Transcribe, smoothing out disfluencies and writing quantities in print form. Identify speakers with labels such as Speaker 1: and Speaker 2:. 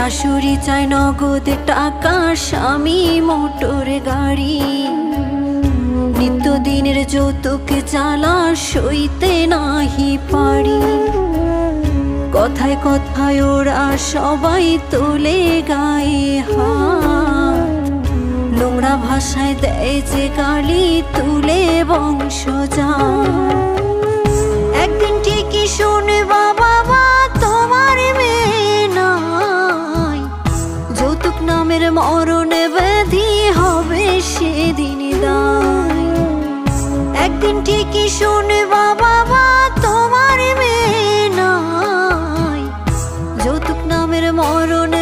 Speaker 1: শাশুড়ি চায় নগদ টাকা, স্বামী মোটর গাড়ি। নিত্যদিনের যৌতুক জ্বালা সইতে নাহি পারি। কথায় কথায় ওরা সবাই তোলে গায়ে হাত, নোংরা ভাষায় দেয় যে গালি, তুলে বংশজাত। একদিন ঠিকই শুনবা বাবা তোমার মেয়ে নাই, যৌতুক নামের মরণে ব্যাধি হবে সেদিন দায়। একদিন ঠিকই শুনবা বাবা তোমার মেয়ে নাই, যৌতুক নামের মরণে